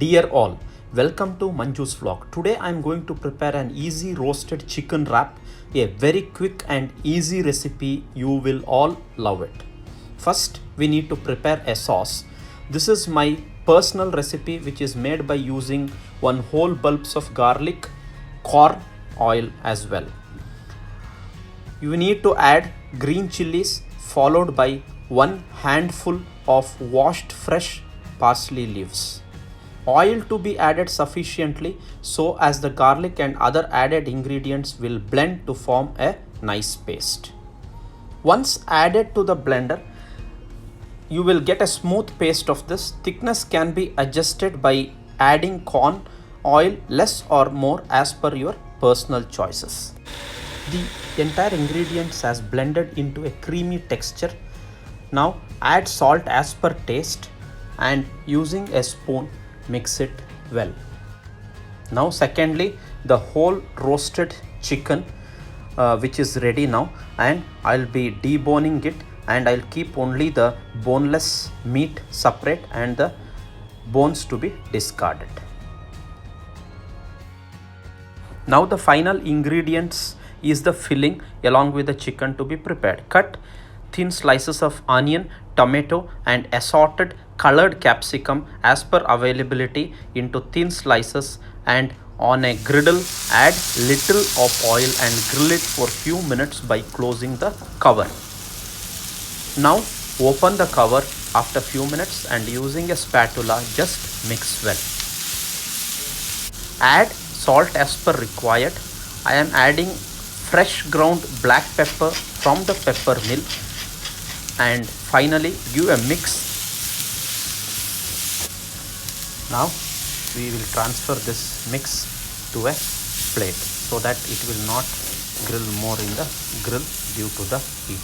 Dear all, welcome to Manju's vlog. Today I am going to prepare an easy roasted chicken wrap, a very quick and easy recipe. You will all love it. First, we need to prepare a sauce. This is my personal recipe which is made by using one whole bulbs of garlic, corn oil as well. You need to add green chilies followed by one handful of washed fresh parsley leaves. Oil to be added sufficiently so as the garlic and other added ingredients will blend to form a nice paste. Once added to the blender, you will get a smooth paste of this. Thickness can be adjusted by adding corn oil less or more as per your personal choices. The entire ingredients has blended into a creamy texture. Now add salt as per taste and using a spoon mix it well. Now secondly, the whole roasted chicken which is ready now, and I'll be deboning it and I'll keep only the boneless meat separate and the bones to be discarded. Now the final ingredients is the filling along with the chicken to be prepared. Cut thin slices of onion, tomato and assorted colored capsicum as per availability into thin slices, and on a griddle add little of oil and grill it for few minutes by closing the cover. Now open the cover after few minutes and using a spatula just mix well. Add salt as per required. I am adding fresh ground black pepper from the pepper mill, and finally give a mix. Now we will transfer this mix to a plate so that it will not grill more in the grill due to the heat.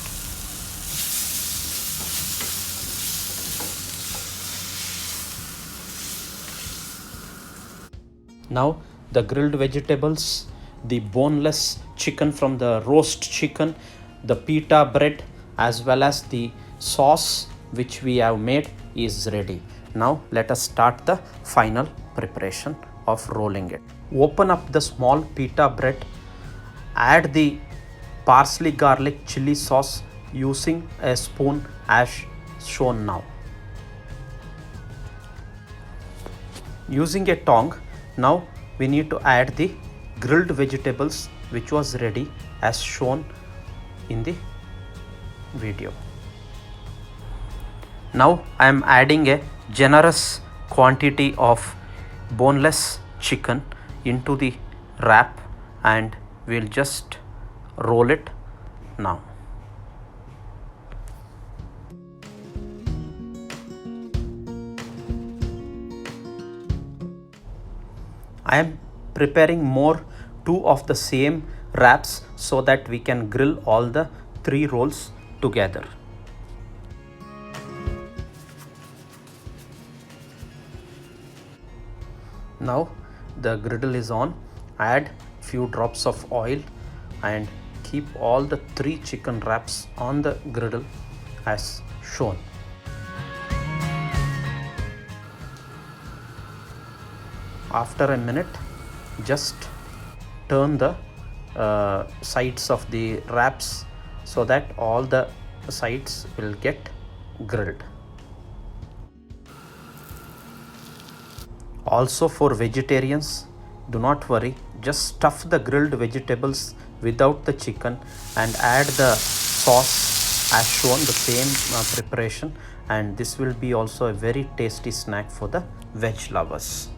Now the grilled vegetables, the boneless chicken from the roast chicken, the pita bread as well as the sauce which we have made is ready. Now let us start the final preparation of rolling it. Open up the small pita bread, add the parsley garlic chili sauce using a spoon as shown now. Using a tongue, now we need to add the grilled vegetables which was ready as shown in the video. Now I am adding a generous quantity of boneless chicken into the wrap and we'll just roll it now. I am preparing two of the same wraps so that we can grill all the 3 rolls together. Now the griddle is on. Add few drops of oil and keep all the 3 chicken wraps on the griddle as shown. After a minute, just turn the sides of the wraps so that all the sides will get grilled. Also for vegetarians, do not worry, just stuff the grilled vegetables without the chicken and add the sauce as shown, the same preparation, and this will be also a very tasty snack for the veg lovers.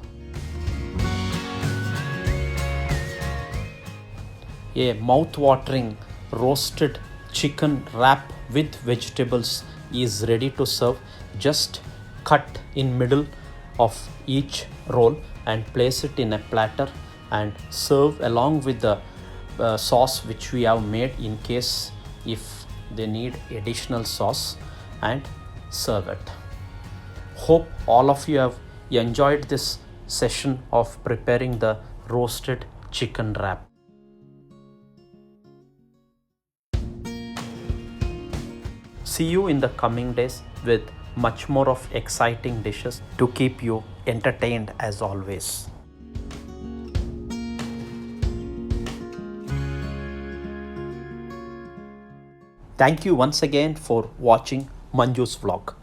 A mouth-watering roasted chicken wrap with vegetables is ready to serve. Just cut in middle of each roll and place it in a platter and serve along with the sauce which we have made in case if they need additional sauce, and serve it. Hope all of you have enjoyed this session of preparing the roasted chicken wrap. See you in the coming days with much more of exciting dishes to keep you entertained as always. Thank you once again for watching Manju's vlog.